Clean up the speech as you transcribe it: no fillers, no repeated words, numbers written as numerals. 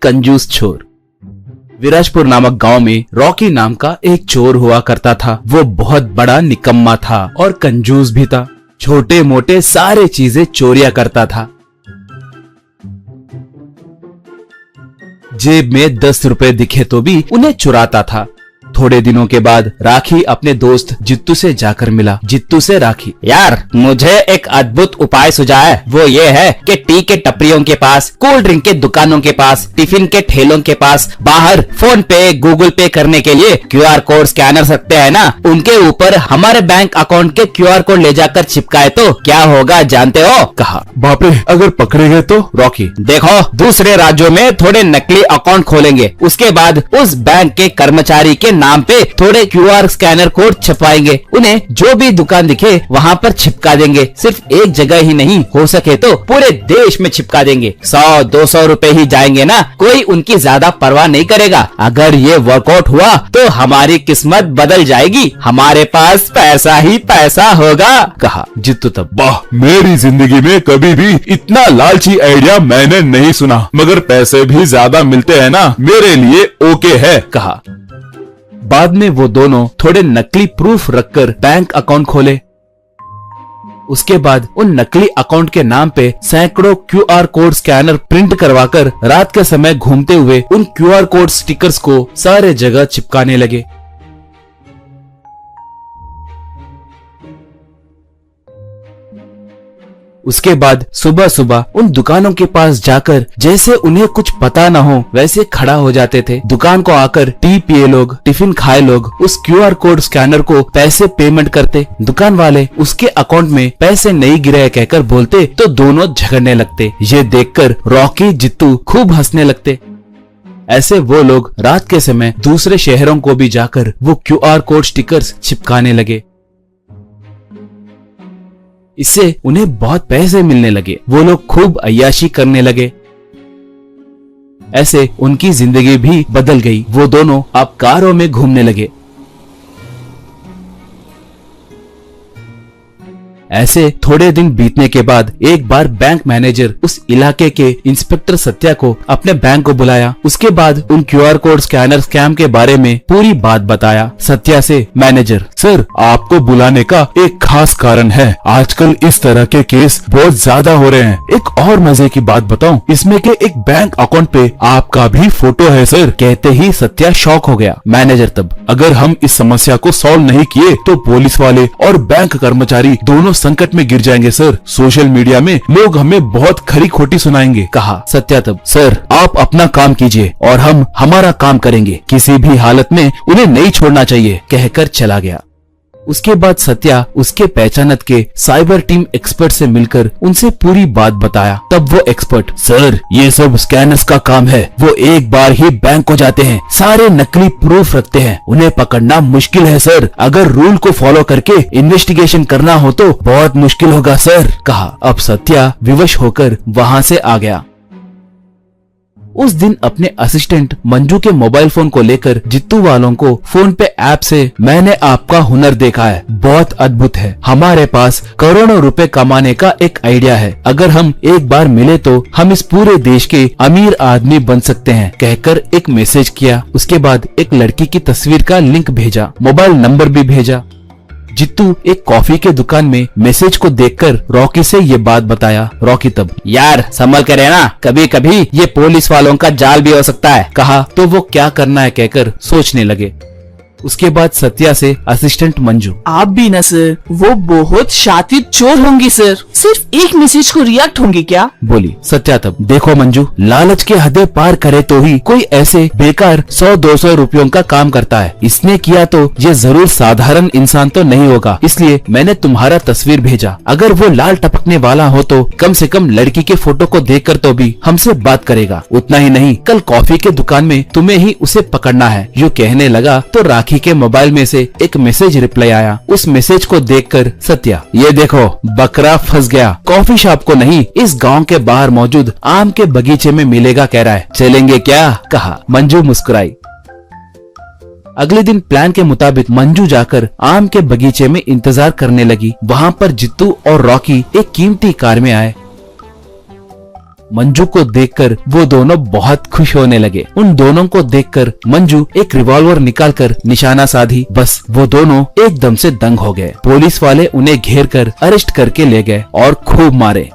कंजूस चोर। विराजपुर नामक गांव में रॉकी नाम का एक चोर हुआ करता था। वो बहुत बड़ा निकम्मा था और कंजूस भी था। छोटे मोटे सारे चीजें चोरिया करता था। जेब में 10 रुपए दिखे तो भी उन्हें चुराता था। थोड़े दिनों के बाद राखी अपने दोस्त जित्तू से जाकर मिला। जित्तू से राखी, यार मुझे एक अद्भुत उपाय सुझा है। वो ये है कि टी के टपरियों के पास, कोल्ड ड्रिंक के दुकानों के पास, टिफिन के ठेलों के पास बाहर फोन पे, गूगल पे करने के लिए क्यूआर कोड स्कैनर सकते हैं ना, उनके ऊपर हमारे बैंक अकाउंट के क्यूआर कोड ले जाकर चिपकाए तो क्या होगा जानते हो? कहा। बाप रे, अगर पकड़े गए तो? रॉकी, देखो दूसरे राज्यों में थोड़े नकली अकाउंट खोलेंगे, उसके बाद उस बैंक के कर्मचारी के नाम पे थोड़े क्यूआर स्कैनर कोड छपवाएंगे, उन्हें जो भी दुकान दिखे वहाँ पर छिपका देंगे। सिर्फ एक जगह ही नहीं, हो सके तो पूरे देश में छिपका देंगे। 100-200 रुपए ही जाएंगे ना, कोई उनकी ज्यादा परवाह नहीं करेगा। अगर ये वर्कआउट हुआ तो हमारी किस्मत बदल जाएगी, हमारे पास पैसा ही पैसा होगा। कहा। जित्तू तब, वाह, मेरी जिंदगी में कभी भी इतना लालची आइडिया मैंने नहीं सुना, मगर पैसे भी ज्यादा मिलते हैं ना, मेरे लिए ओके है। कहा। बाद में वो दोनों थोड़े नकली प्रूफ रखकर बैंक अकाउंट खोले। उसके बाद उन नकली अकाउंट के नाम पे सैकड़ों क्यूआर कोड स्कैनर प्रिंट करवाकर रात के समय घूमते हुए उन क्यूआर कोड स्टिकर्स को सारे जगह चिपकाने लगे। उसके बाद सुबह सुबह उन दुकानों के पास जाकर जैसे उन्हें कुछ पता न हो वैसे खड़ा हो जाते थे। दुकान को आकर टी पिए लोग, टिफिन खाए लोग उस क्यूआर कोड स्कैनर को पैसे पेमेंट करते। दुकान वाले उसके अकाउंट में पैसे नहीं गिरे कहकर बोलते तो दोनों झगड़ने लगते। ये देखकर रॉकी, जित्तू खूब हंसने लगते। ऐसे वो लोग रात के समय दूसरे शहरों को भी जाकर वो क्यूआर कोड स्टिकर्स चिपकाने लगे। इससे उन्हें बहुत पैसे मिलने लगे। वो लोग खूब अय्याशी करने लगे। ऐसे उनकी जिंदगी भी बदल गई। वो दोनों अब कारों में घूमने लगे। ऐसे थोड़े दिन बीतने के बाद एक बार बैंक मैनेजर उस इलाके के इंस्पेक्टर सत्या को अपने बैंक को बुलाया। उसके बाद उन क्यूआर कोड स्कैनर स्कैम के बारे में पूरी बात बताया। सत्या से मैनेजर, सर, आपको बुलाने का एक खास कारण है। आजकल इस तरह के केस बहुत ज्यादा हो रहे हैं। एक और मजे की बात बताऊं, इसमें के एक बैंक अकाउंट पे आपका भी फोटो है सर। कहते ही सत्या शॉक हो गया। मैनेजर तब, अगर हम इस समस्या को सॉल्व नहीं किए तो पुलिस वाले और बैंक कर्मचारी दोनों संकट में गिर जाएंगे सर। सोशल मीडिया में लोग हमें बहुत खरी खोटी सुनाएंगे। कहा। सत्या तब, सर आप अपना काम कीजिए और हम हमारा काम करेंगे। किसी भी हालत में उन्हें नहीं छोड़ना चाहिए, कहकर चला गया। उसके बाद सत्या उसके पहचानत के साइबर टीम एक्सपर्ट से मिलकर उनसे पूरी बात बताया। तब वो एक्सपर्ट, सर ये सब स्कैनर्स का काम है। वो एक बार ही बैंक को जाते हैं, सारे नकली प्रूफ रखते हैं, उन्हें पकड़ना मुश्किल है सर। अगर रूल को फॉलो करके इन्वेस्टिगेशन करना हो तो बहुत मुश्किल होगा सर। कहा। अब सत्या विवश होकर वहाँ से आ गया। उस दिन अपने असिस्टेंट मंजू के मोबाइल फोन को लेकर जित्तू वालों को फोन पे ऐप से, मैंने आपका हुनर देखा है, बहुत अद्भुत है, हमारे पास करोड़ों रुपए कमाने का एक आइडिया है, अगर हम एक बार मिले तो हम इस पूरे देश के अमीर आदमी बन सकते हैं, कहकर एक मैसेज किया। उसके बाद एक लड़की की तस्वीर का लिंक भेजा, मोबाइल नंबर भी भेजा। जित्तू एक कॉफी के दुकान में मैसेज को देखकर रॉकी से ये बात बताया। रॉकी तब, यार संभल कर रहना, कभी कभी ये पुलिस वालों का जाल भी हो सकता है। कहा तो वो क्या करना है कहकर सोचने लगे। उसके बाद सत्या से असिस्टेंट मंजू, आप भी न सर, वो बहुत शातिर चोर होंगी सर, सिर्फ एक मैसेज को रिएक्ट होंगी क्या? बोली। सत्या तब, देखो मंजू, लालच के हदें पार करे तो ही कोई ऐसे बेकार 100-200 रुपयों का काम करता है। इसने किया तो ये जरूर साधारण इंसान तो नहीं होगा, इसलिए मैंने तुम्हारा तस्वीर भेजा। अगर वो लाल टपकने वाला हो तो कम से कम लड़की के फोटो को देखकर तो भी हमसे बात करेगा। उतना ही नहीं, कल कॉफी के दुकान में तुम्हें ही उसे पकड़ना है। यूँ कहने लगा तो राखी के मोबाइल में से एक मैसेज रिप्लाई आया। उस मैसेज को देखकर सत्या, ये देखो बकरा फंस गया, कॉफी शॉप को नहीं, इस गांव के बाहर मौजूद आम के बगीचे में मिलेगा कह रहा है, चलेंगे क्या? कहा। मंजू मुस्कुराई। अगले दिन प्लान के मुताबिक मंजू जाकर आम के बगीचे में इंतजार करने लगी। वहाँ पर जित्तू और रॉकी एक कीमती कार में आए। मंजू को देखकर वो दोनों बहुत खुश होने लगे। उन दोनों को देखकर मंजू एक रिवॉल्वर निकालकर निशाना साधी। बस वो दोनों एकदम से दंग हो गए। पुलिस वाले उन्हें घेर कर अरेस्ट करके ले गए और खूब मारे।